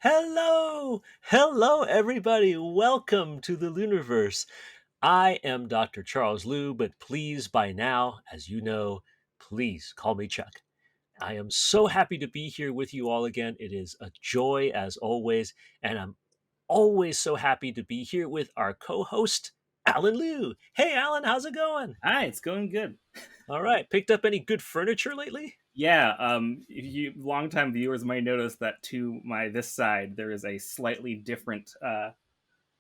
Hello, everybody. Welcome to the LIUniverse. I am Dr. Charles Liu, but please, by now, as you know, please call me Chuck. I am so happy to be here with you all again. It is a joy as always, and I'm always so happy to be here with our co-host, Allen Liu. Hey, Allen, how's it going? Hi, it's going good. All right, picked up any good furniture lately? Yeah, you longtime viewers might notice that to this side there is a slightly different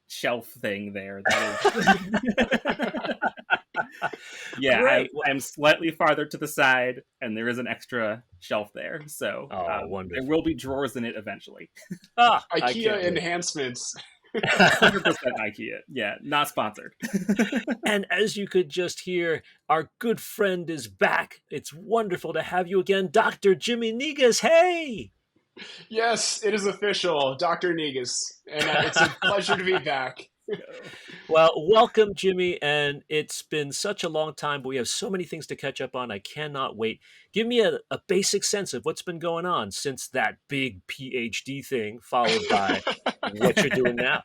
shelf thing there. That is, yeah, Great. I'm slightly farther to the side, and there is an extra shelf there. So Oh, there wonderful. will be drawers in it eventually. I IKEA can't wait. enhancements. 100% IKEA. Yeah, not sponsored. And as you could just hear, our good friend is back. It's wonderful to have you again, Dr. Jimmy Negus. Hey! Yes, it is official, Dr. Negus, and it's a pleasure to be back. Well, welcome, Jimmy. And it's been such a long time, but we have so many things to catch up on. I cannot wait. Give me a basic sense of what's been going on since that big PhD thing, followed by what you're doing now.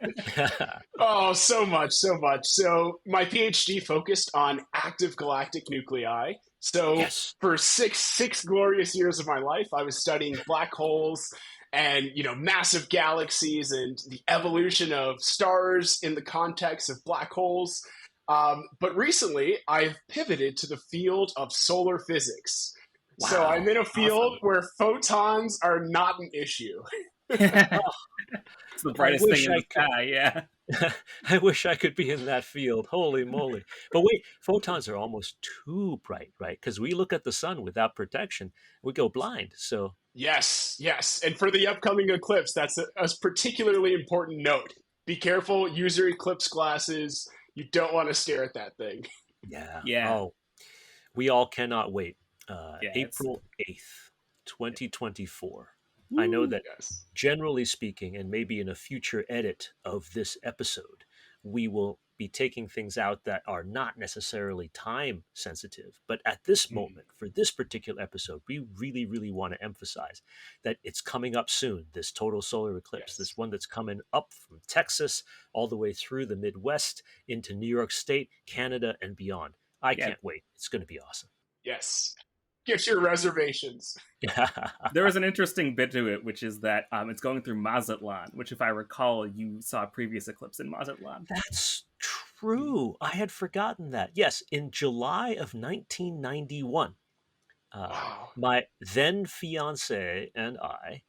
Oh, so much. So my PhD focused on active galactic nuclei. So Yes. for six glorious years of my life, I was studying black holes and massive galaxies and the evolution of stars in the context of black holes. But recently, I've pivoted to the field of solar physics. So Wow. I'm in a field Awesome. where photons are not an issue. It's the brightest wish thing in I the sky. Yeah. I wish I could be in that field. Holy moly. But wait, photons are almost too bright, right? Because we look at the sun without protection, we go blind. So, Yes. And for the upcoming eclipse, that's a particularly important note. Be careful, use your eclipse glasses. You don't want to stare at that thing. yeah. Yeah. Oh, we all cannot wait. Yeah. It's April 8th, 2024. I know Woo! that Yes. generally speaking, and maybe in a future edit of this episode, we will be taking things out that are not necessarily time sensitive. But at this moment, for this particular episode, we really, really want to emphasize that it's coming up soon, this total solar eclipse, Yes. this one that's coming up from Texas all the way through the Midwest into New York State, Canada, and beyond. I yeah. can't wait. It's going to be awesome. Yes. Get your reservations. There was an interesting bit to it, which is that it's going through Mazatlan, which, if I recall, you saw a previous eclipse in Mazatlan. That's true. I had forgotten that. Yes, in July of 1991, Wow. my then fiance and I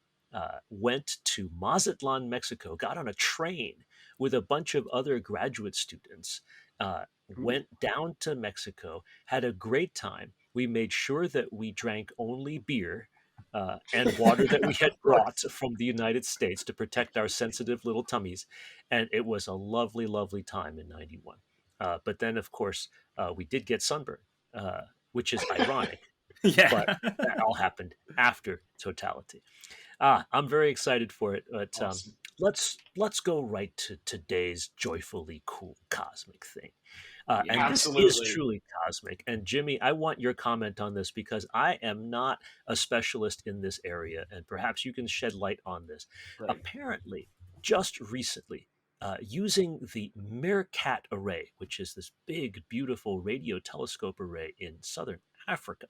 went to Mazatlan, Mexico, got on a train with a bunch of other graduate students, went down to Mexico, had a great time. We made sure that we drank only beer and water that we had brought from the United States to protect our sensitive little tummies. And it was a lovely, lovely time in 91. But then, of course, we did get sunburned, which is ironic, but Yeah. that all happened after totality. I'm very excited for it, but Awesome. let's go right to today's joyfully cool cosmic thing. Yeah. And this is Absolutely. truly cosmic. And Jimmy, I want your comment on this because I am not a specialist in this area, and perhaps you can shed light on this. Right. Apparently, just recently, using the MeerKAT array, which is this big, beautiful radio telescope array in southern Africa,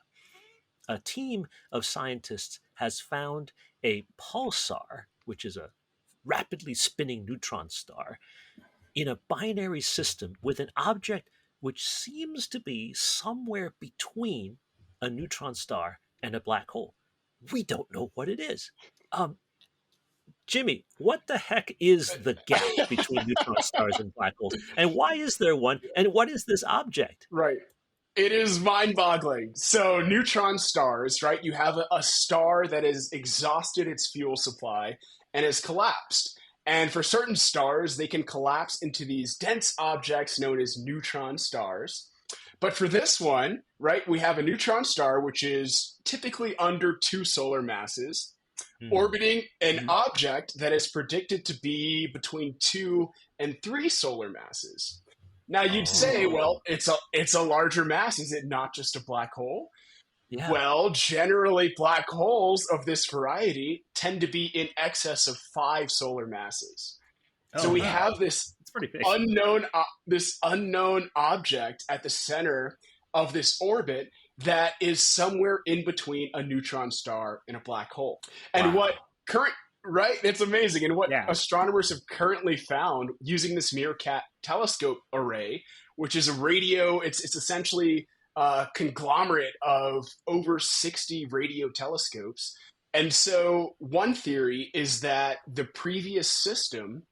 a team of scientists has found a pulsar, which is a rapidly spinning neutron star, in a binary system with an object which seems to be somewhere between a neutron star and a black hole. We don't know what it is. Um, Jimmy, what the heck is the gap between neutron stars and black holes? And why is there one? And what is this object? Right. It is mind-boggling. So neutron stars, right? You have a star that has exhausted its fuel supply and has collapsed. And for certain stars, they can collapse into these dense objects known as neutron stars. But for this one, right, we have a neutron star, which is typically under 2 solar masses, Hmm. orbiting an object that is predicted to be between 2 and 3 solar masses. Now you'd say, Oh, well, it's a larger mass. Is it not just a black hole? Yeah. Well, generally, black holes of this variety tend to be in excess of 5 solar masses. So Oh, we huh. have It's pretty big. this unknown object at the center of this orbit that is somewhere in between a neutron star and a black hole. And Wow. what current right? It's amazing. And what Yeah. astronomers have currently found using this MeerKAT telescope array, which is a radio, it's essentially a conglomerate of over 60 radio telescopes. And so one theory is that the previous system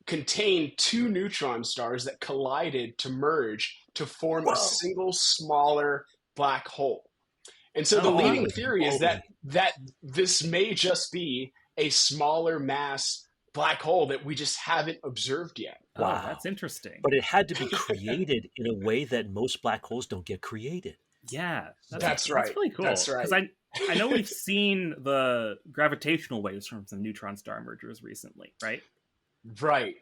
contained 2 neutron stars that collided to merge to form Whoa. a single smaller black hole. And so the Oh, leading wow. theory is Whoa. that this may just be a smaller mass black hole that we just haven't observed yet. Wow. Oh, that's interesting. But it had to be created in a way that most black holes don't get created. Yeah, That's right. That's really cool. That's right. Because I know we've seen the gravitational waves from some neutron star mergers recently, right? Right.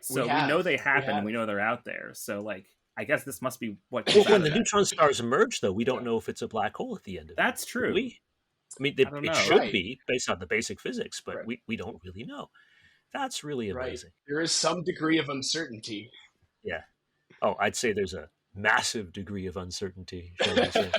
So we know they happen and we know they're out there. So, like, I guess this must be what comes Well, out when of the that. neutron stars emerge, though, we don't know if it's a black hole at the end of it. That's true. Do we? I mean, I it, don't it know. should Right. be based on the basic physics, but Right. we don't really know. That's really Right. amazing. There is some degree of uncertainty. Yeah. Oh, I'd say there's a massive degree of uncertainty, shall we say.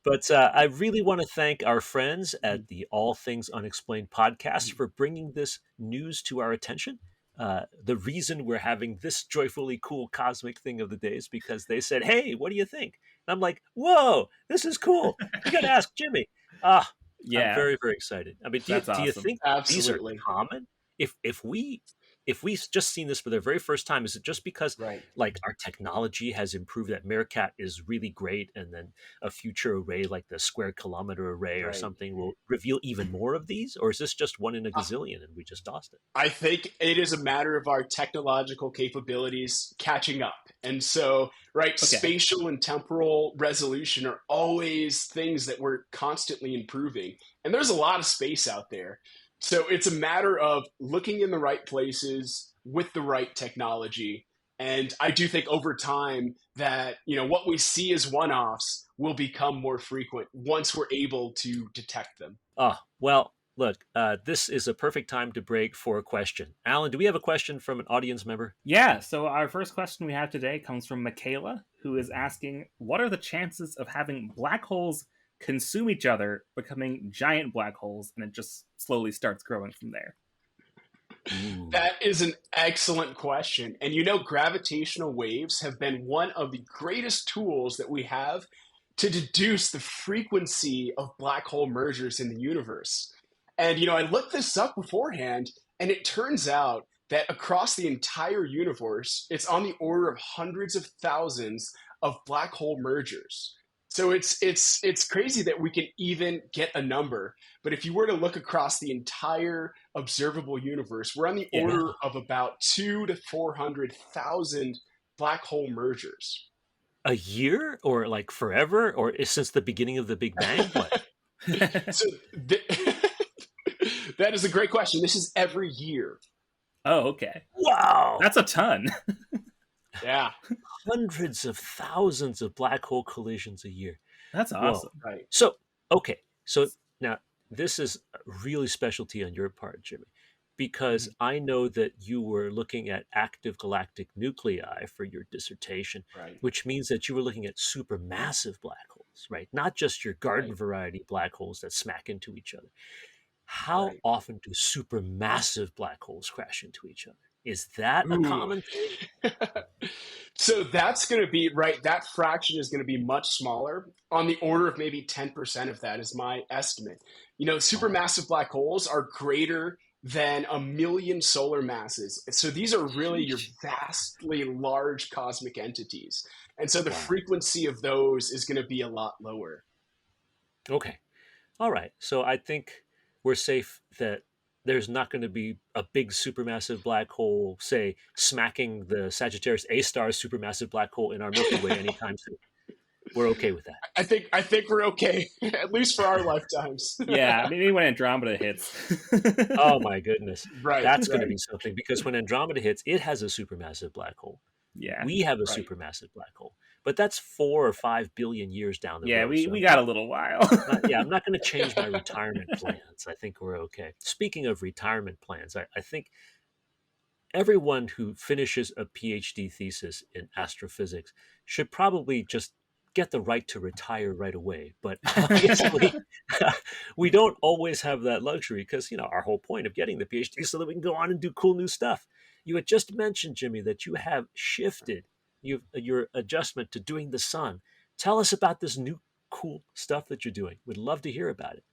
But I really want to thank our friends at the All Things Unexplained podcast for bringing this news to our attention. The reason we're having this joyfully cool cosmic thing of the day is because they said, "Hey, what do you think?" And I'm like, "Whoa, this is cool. You got to ask Jimmy." I'm Yeah, very, very excited. I mean, do you That's think Absolutely. these are common? If we've just seen this for the very first time, is it just because Right. like our technology has improved, that MeerKAT is really great, and then a future array like the square kilometer array or Right. something will reveal even more of these? Or is this just one in a gazillion and we just lost it? I think it is a matter of our technological capabilities catching up. And so, right, spatial and temporal resolution are always things that we're constantly improving. And there's a lot of space out there. So it's a matter of looking in the right places with the right technology. And I do think over time that, what we see as one-offs will become more frequent once we're able to detect them. Well, look, this is a perfect time to break for a question. Alan, do we have a question from an audience member? Yeah, so our first question we have today comes from Michaela, who is asking, what are the chances of having black holes consume each other, becoming giant black holes, and it just slowly starts growing from there? Ooh. That is an excellent question. And gravitational waves have been one of the greatest tools that we have to deduce the frequency of black hole mergers in the universe. And, I looked this up beforehand, and it turns out that across the entire universe, it's on the order of hundreds of thousands of black hole mergers. So it's crazy that we can even get a number. But if you were to look across the entire observable universe, we're on the order of about 200,000 to 400,000 black hole mergers. A year, or like forever, or since the beginning of the Big Bang? What? So that is a great question. This is every year. Oh, okay. Wow. That's a ton. Yeah. Hundreds of thousands of black hole collisions a year. That's awesome. Right. So now this is really specialty on your part, Jimmy, because I know that you were looking at active galactic nuclei for your dissertation, Right. which means that you were looking at supermassive black holes, right? Not just your garden variety black holes that smack into each other. How often do supermassive black holes crash into each other? Is that a common thing? So that's going to be, that fraction is going to be much smaller, on the order of maybe 10% of that is my estimate. Supermassive black holes are greater than 1 million solar masses. So these are really your vastly large cosmic entities. And so the frequency of those is going to be a lot lower. Okay. All right. So I think we're safe that there's not going to be a big supermassive black hole, say, smacking the Sagittarius A star supermassive black hole in our Milky Way anytime soon. We're okay with that. I think we're okay, at least for our lifetimes. Yeah, maybe when Andromeda hits. Oh my goodness. Right. That's going to be something, because when Andromeda hits, it has a supermassive black hole. Yeah. We have a supermassive black hole. but that's 4 or 5 billion years down the Yeah, road. So we got a little while. yeah, I'm not going to change my retirement plans. I think we're okay. Speaking of retirement plans, I think everyone who finishes a PhD thesis in astrophysics should probably just get the right to retire right away. But obviously, we don't always have that luxury because, our whole point of getting the PhD is so that we can go on and do cool new stuff. You had just mentioned, Jimmy, that you have shifted your adjustment to doing the sun. Tell us about this new cool stuff that you're doing. We'd love to hear about it.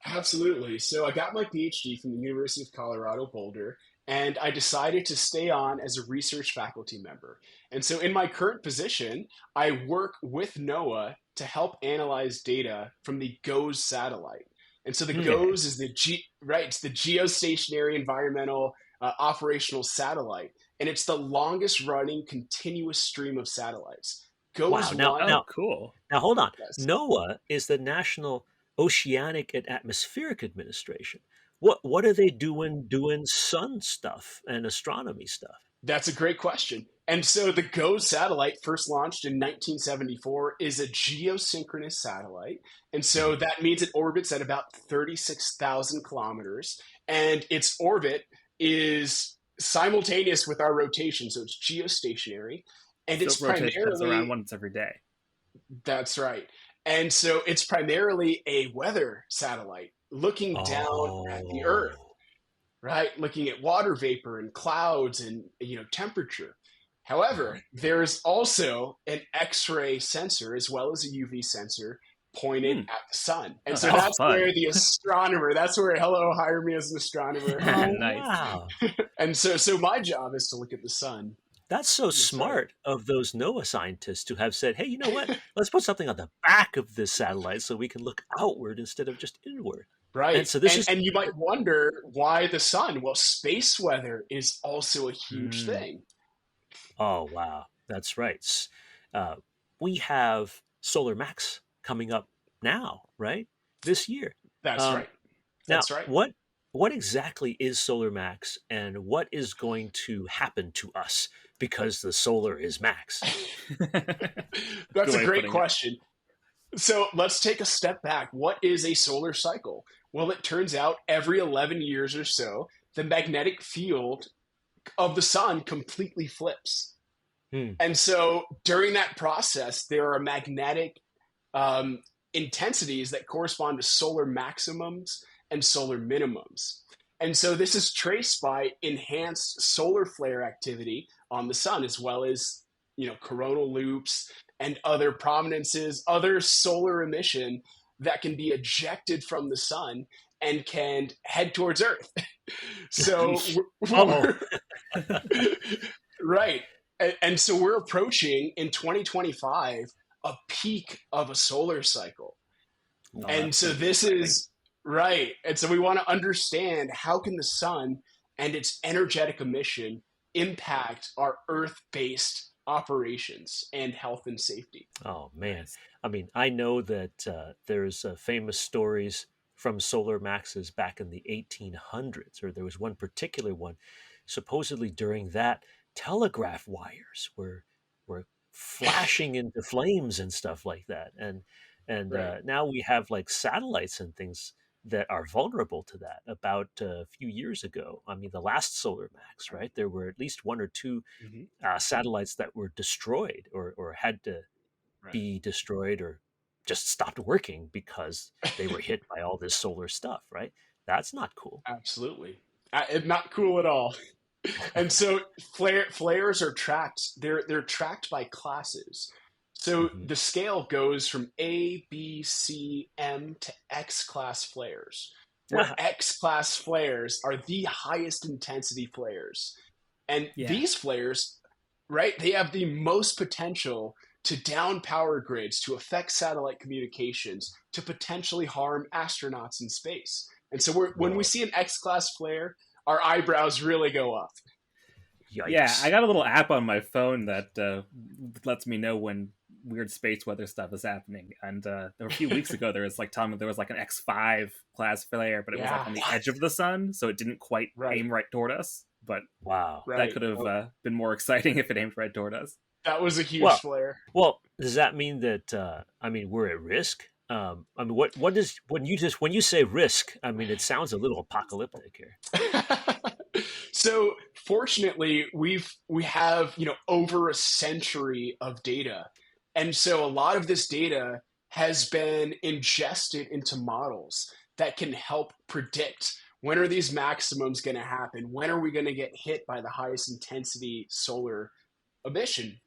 Absolutely. So I got my PhD from the University of Colorado Boulder, and I decided to stay on as a research faculty member. And so in my current position, I work with NOAA to help analyze data from the GOES satellite. And so the GOES is it's the geostationary environmental operational satellite, and it's the longest running continuous stream of satellites. Wow. GOES Now, 1, now, Cool. now, hold on. yes. NOAA is the National Oceanic and Atmospheric Administration. What are they doing sun stuff and astronomy stuff? That's a great question. And so the GOES satellite, first launched in 1974, is a geosynchronous satellite. And so that means it orbits at about 36,000 kilometers. And its orbit is simultaneous with our rotation. So it's geostationary. And So it's it rotates primarily, around once every day. that's right. And so it's primarily a weather satellite looking down at the Earth, Oh, right? Looking at water vapor and clouds and temperature. However, there's also an X-ray sensor as well as a UV sensor pointed at the sun. And Oh, so that's that's fun. where the astronomer, that's where, hello, hire me as an astronomer. Nice. wow. And so my job is to look at the sun. That's so Yes, sir. smart of those NOAA scientists to have said, hey, you know what? Let's put something on the back of this satellite so we can look outward instead of just inward. Right. And so this is, And you might wonder why the sun. Well, space weather is also a huge Mm. thing. oh, wow. That's right. We have Solar Max coming up now, right? This year. That's Um, right. Now, That's right. what exactly is Solar Max and what is going to happen to us because the solar is max? That's Good way a of great putting it. question. So let's take a step back. What is a solar cycle? Well, it turns out every 11 years or so, the magnetic field of the sun completely flips. Hmm. And so during that process, there are magnetic intensities that correspond to solar maximums and solar minimums. And so this is traced by enhanced solar flare activity on the sun, as well as coronal loops and other prominences, other solar emission that can be ejected from the sun and can head towards Earth. So right. And so we're approaching in 2025 a peak of a solar cycle. Oh, And that's so gonna be this exciting. is right. And so we want to understand how can the sun and its energetic emission impact our Earth-based operations and health and safety. Oh, man. Nice. I mean, I know that there's famous stories from solar maxes back in the 1800s, or there was one particular one. Supposedly during that, telegraph wires were flashing into flames and stuff like that. And Right. now we have like satellites and things that are vulnerable to that. About a few years ago, I mean, the last solar max, right? There were at least one or two Mhm. satellites that were destroyed or had to Right. be destroyed or just stopped working because they were hit by all this solar stuff, right? That's not cool. Absolutely. Not cool at all. And so flares are tracked. They're tracked by classes. So Mhm. the scale goes from A, B, C, M to X class flares, where X class flares are the highest intensity flares. And Yeah. these flares, right, they have the most potential to down power grids, to affect satellite communications, to potentially harm astronauts in space. And so when we Whoa. see an X class flare, our eyebrows really go up. Yikes. Yeah, I got a little app on my phone that lets me know when weird space weather stuff is happening. And a few weeks ago, there was like telling me there was like an X5 class flare, but it was like on the What? edge of the sun, so it didn't quite Right. aim right toward us. But Wow. that could have been more exciting if it aimed right toward us. That was a huge Well, flare. well, does that mean that we're at risk? What is when you say risk? I mean, it sounds a little apocalyptic here. So fortunately, we have over a century of data, and so a lot of this data has been ingested into models that can help predict when are these maximums going to happen, when are we going to get hit by the highest intensity solar emission.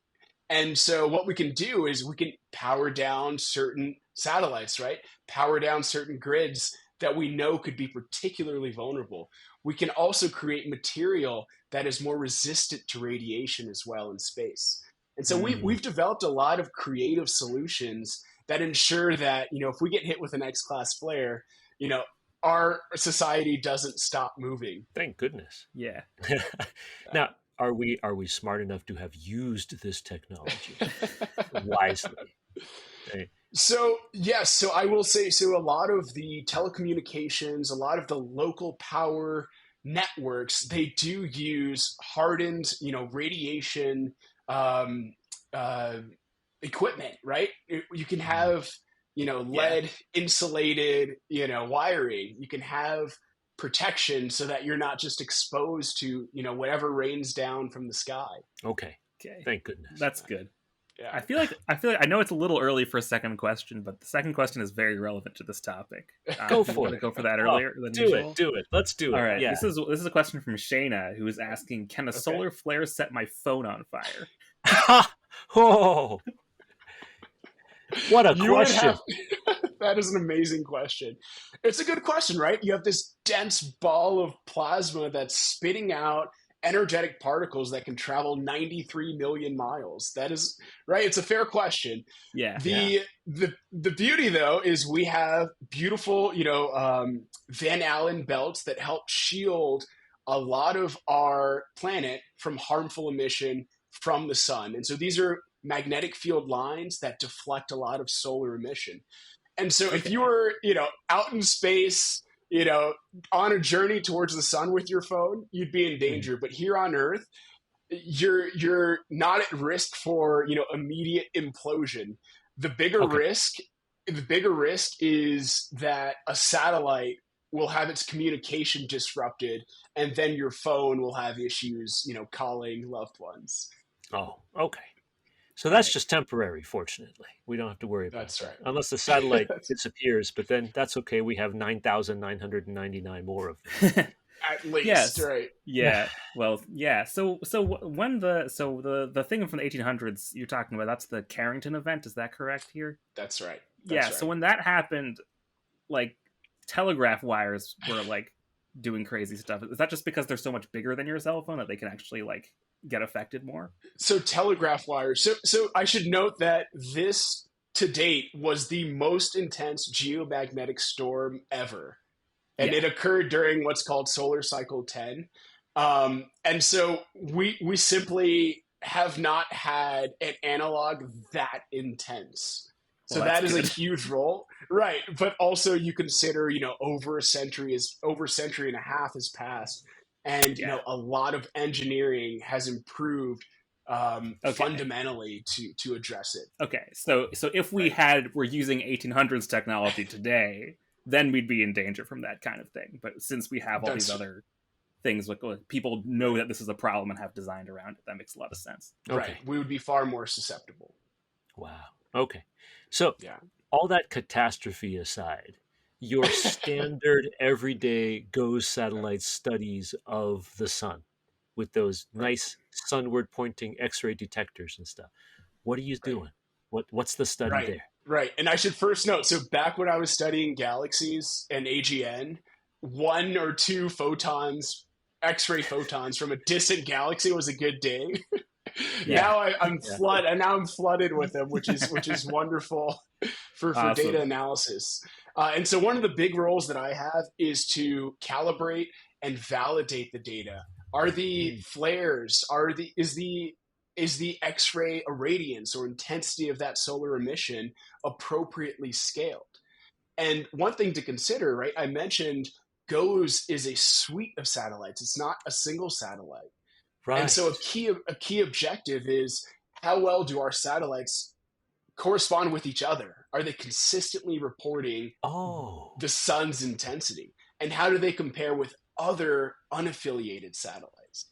And so what we can do is we can power down certain satellites, right? Power down certain grids that we know could be particularly vulnerable. We can also create material that is more resistant to radiation as well in space. And so we've developed a lot of creative solutions that ensure that, if we get hit with an X-class flare, our society doesn't stop moving. Thank goodness. Yeah. Now, are we smart enough to have used this technology wisely? Okay. So yes, so I will say, so a lot of the telecommunications, a lot of the local power networks, they do use hardened, radiation um, uh, equipment, right? You can have, lead insulated, wiring. You can have protection so that you're not just exposed to, whatever rains down from the sky. Okay. Thank goodness. That's good. Yeah. I feel like I know it's a little early for a second question, but the second question is very relevant to this topic. Go for it. Go for that earlier than do usual? it. Do it. Let's do it. All right. Yeah. This is a question from Shayna, who is asking, "Can a solar flare set my phone on fire?" Oh, what a question! That is an amazing question. It's a good question, right? You have this dense ball of plasma that's spitting out energetic particles that can travel 93 million miles. That is right. It's a fair question. Yeah. The beauty though is we have beautiful, Van Allen belts that help shield a lot of our planet from harmful emission from the sun. And so these are magnetic field lines that deflect a lot of solar emission. And so if you were, out in space, on a journey towards the sun with your phone, you'd be in danger. But here on Earth, you're not at risk for, immediate implosion. The bigger risk is that a satellite will have its communication disrupted, and then your phone will have issues, calling loved ones. Oh, okay. So that's just temporary, fortunately. We don't have to worry about that. Unless the satellite disappears, but then that's okay. We have 9,999 more of them. At least, right? Yeah. Well, yeah. So when the thing from the 1800s you're talking about, that's the Carrington event. Is that correct here? That's right. Right. So when that happened, like telegraph wires were like doing crazy stuff. Is that just because they're so much bigger than your cell phone that they can actually like get affected more? So telegraph wires. So I should note that this to date was the most intense geomagnetic storm ever. And it occurred during what's called solar cycle 10. And so we simply have not had an analog that intense. So that is a huge role. Right. But also you consider, over a century and a half has passed. And, a lot of engineering has improved fundamentally to address it. Okay. So if we're using 1800s technology today, then we'd be in danger from that kind of thing. But since we have all these other things, like people know that this is a problem and have designed around it, that makes a lot of sense. Okay. Right. We would be far more susceptible. Wow. Okay. So all that catastrophe aside, your standard everyday GOES satellite studies of the sun with those nice sunward pointing X-ray detectors and stuff. What are you doing? What's the study there? Right. And I should first note, so back when I was studying galaxies and AGN, 1 or 2 photons, X-ray photons from a distant galaxy was a good day. Now I'm flooded with them, which is wonderful for data analysis. And so one of the big roles that I have is to calibrate and validate the data. Are the flares, is the X-ray irradiance or intensity of that solar emission appropriately scaled? And one thing to consider, right? I mentioned GOES is a suite of satellites. It's not a single satellite. Right. And so a key objective is how well do our satellites correspond with each other? Are they consistently reporting Oh, the sun's intensity? And how do they compare with other unaffiliated satellites?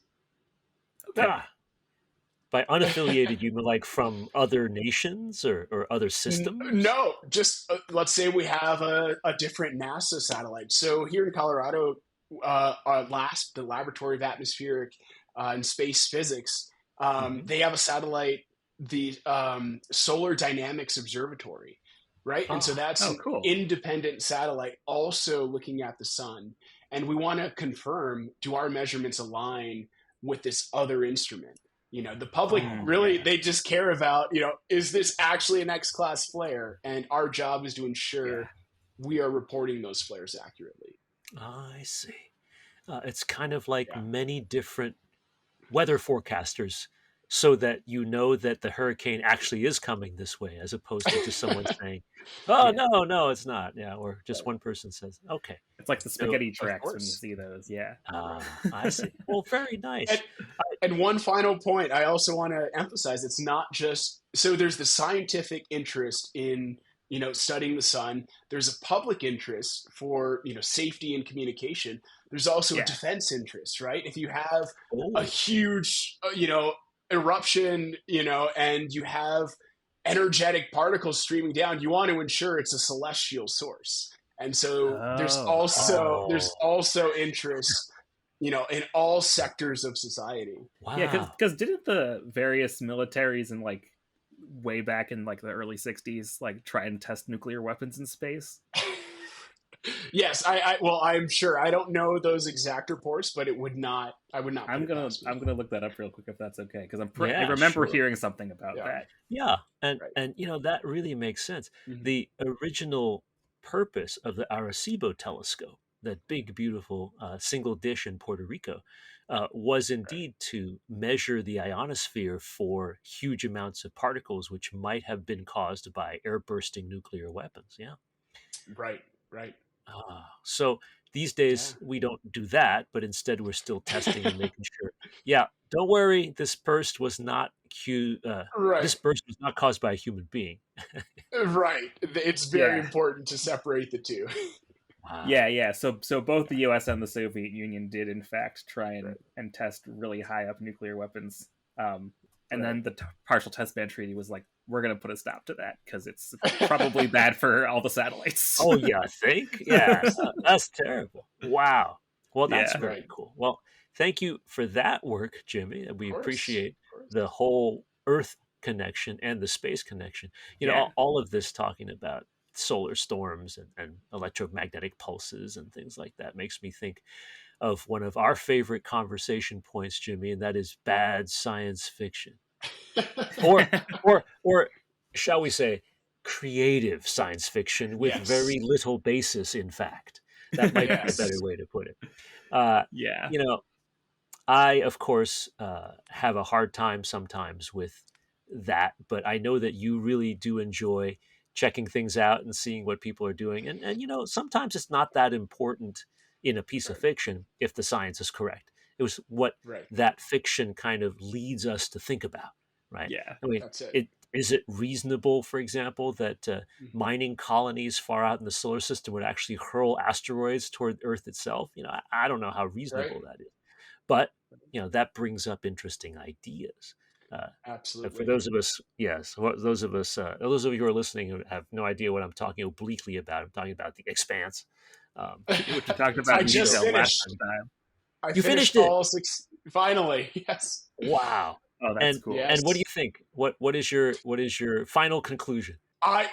Okay. By unaffiliated, you mean like from other nations or other systems? No, just let's say we have a different NASA satellite. So here in Colorado, LASP, the Laboratory of Atmospheric and Space Physics, Mhm. they have a satellite, the Solar Dynamics Observatory, right? And so Ah, that's Oh, an cool. independent satellite also looking at the sun. And we want to confirm, do our measurements align with this other instrument? The public oh, really, Yeah. they just care about, is this actually an X-class flare? And our job is to Yeah. ensure we are reporting those flares accurately. I see. It's kind of like Yeah. many different weather forecasters so that you know that the hurricane actually is coming this way, as opposed to just someone saying, oh, Yeah. no, it's not. Yeah. Or just Right. one person says, okay. It's like the So, spaghetti Of tracks when you course. see those. Yeah. I see. Well, very nice. And, and one final point I also want to emphasize, it's not just, so there's the scientific interest in, studying the sun. There's a public interest for, safety and communication. There's also a Yeah. defense interest, right? If you have a Oh, huge, eruption, and you have energetic particles streaming down, you want to ensure it's a celestial source. And so Oh. there's oh, also interest, in all sectors of society. Yeah, wow. because didn't the various militaries in like way back in like the early '60s like try and test nuclear weapons in space? Yes, well, I'm sure. I don't know those exact reports, but I would not put I'm it gonna past me. I'm gonna look that up real quick if that's okay, because I Yeah, remember sure. hearing something about Yeah. that. Yeah, Right. and that really makes sense. Mhm. The original purpose of the Arecibo telescope, that big, beautiful single dish in Puerto Rico, was Right. indeed to measure the ionosphere for huge amounts of particles which might have been caused by air-bursting nuclear weapons. Yeah. Right. Right. So these Yeah. days we don't do that, but instead we're still testing and making sure. Yeah, don't worry. Right. This burst was not caused by a human being. Right. It's very Yeah. important to separate the two. Wow. Yeah. So both the U.S. and the Soviet Union did in fact try Right. and test really high up nuclear weapons. And Right. then the partial test ban treaty was like, we're gonna put a stop to that because it's probably bad for all the satellites. Oh, yeah, I think? Yeah, that's terrible. Wow. Well, that's Yeah. very Right. cool. Well, thank you for that work, Jimmy. We Of course. appreciate Of course. the whole Earth connection and the space connection. Yeah. All of this talking about solar storms and electromagnetic pulses and things like that makes me think of one of our favorite conversation points, Jimmy, and that is bad science fiction. Or or shall we say creative science fiction with Yes. very little basis in fact. That might be a Yes. better way to put it. Uh, Yeah. I of course have a hard time sometimes with that, but I know that you really do enjoy checking things out and seeing what people are doing, and sometimes it's not that important in a piece of Right. fiction if the science is correct. It was what Right. that fiction kind of leads us to think about, right? Yeah. I mean, That's it. is it reasonable, for example, that Mhm. mining colonies far out in the solar system would actually hurl asteroids toward Earth itself? I don't know how reasonable Right. that is, but that brings up interesting ideas. Uh, and for Absolutely. those of us, yes, those of you who are listening who have no idea what I'm talking obliquely about, I'm talking about the expanse. Which we talked about I in just detail last finished. time. I You finished finished it. all six. Finally, yes. Wow. Oh, that's cool. Yes. And what do you think? What is your final conclusion? I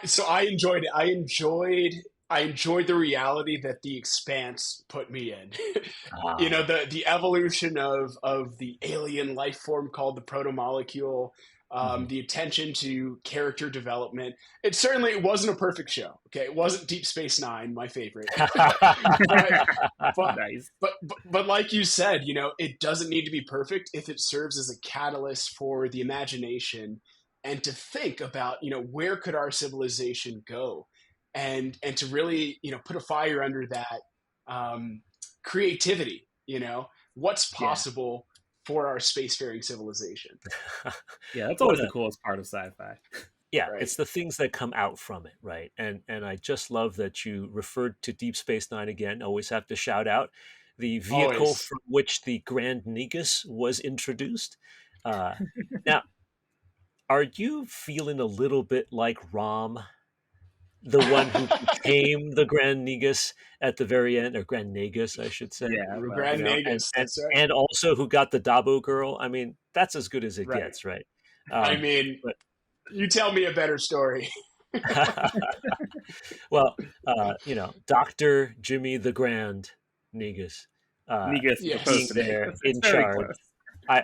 enjoyed it. I enjoyed the reality that the expanse put me in. Ah, The evolution of the alien life form called the protomolecule, mhm. the attention to character development. It wasn't a perfect show. Okay, it wasn't Deep Space Nine, my favorite. but, Nice. but like you said, it doesn't need to be perfect if it serves as a catalyst for the imagination and to think about, where could our civilization go, and to really, put a fire under that creativity. What's Yeah. possible for our spacefaring civilization. Yeah, that's What always a the coolest part of sci-fi. Yeah, Right. it's the things that come out from it, right? And I just love that you referred to Deep Space Nine again. Always have to shout out the vehicle Always. from which the Grand Negus was introduced. Uh, Now, are you feeling a little bit like Rom, the one who became the Grand Negus at the very end, or Grand Negus, I should say? Yeah, well, You Grand know, Negus, that's right. and also who got the Dabo girl. I mean, that's as good as it Right. gets, right? I mean, But you tell me a better story. well, Dr. Jimmy the Grand Negus Negus as Yes. being opposed to there Negus. It's in very charge, close.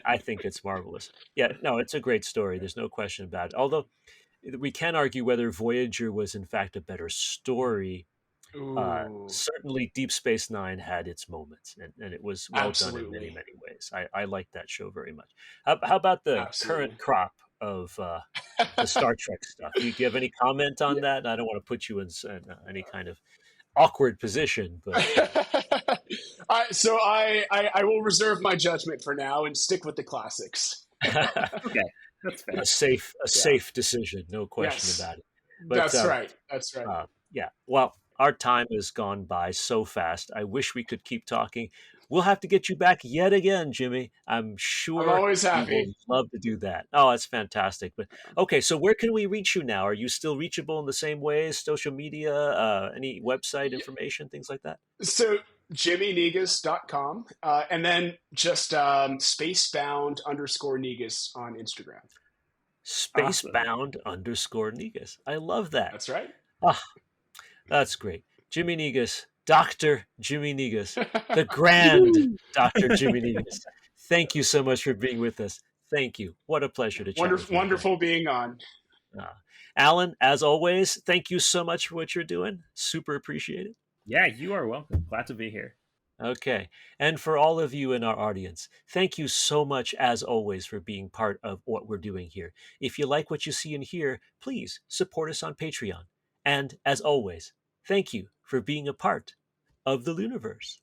I think it's marvelous. Yeah, no, it's a great story. There's no question about it. Although we can argue whether Voyager was in fact a better story. Ooh, Certainly, Deep Space Nine had its moments, and it was well done in many, absolutely. many ways. I like that show very much. How about the Absolutely. current crop of the Star Trek stuff? Do you have any comment on that? I don't want to put you in any kind of awkward position, but So I will reserve my judgment for now and stick with the classics. Okay, that's fair. a safe Yeah. decision, no question Yes. about it. But That's right. That's right. yeah, well, our time has gone by so fast. I wish we could keep talking. We'll have to get you back yet again, Jimmy. I'm I'm sure always we will happy. love to do that. Oh, that's fantastic. But okay, so where can we reach you now? Are you still reachable in the same ways? Social media, any website Yeah. information, things like that? So jimmynegus.com, and then just spacebound _ Negus on Instagram. Spacebound _ Negus. I love that. That's right. Ah, that's great. Jimmy Negus, Dr. Jimmy Negus, the grand Dr. Jimmy Negus. Thank you so much for being with us. Thank you. What a pleasure to chat with Wonderful, you again. wonderful being on. Alan, as always, thank you so much for what you're doing. Super appreciate it. Yeah, you are welcome. Glad to be here. Okay. And for all of you in our audience, thank you so much, as always, for being part of what we're doing here. If you like what you see and hear, please support us on Patreon. And as always, thank you for being a part of the LIUniverse.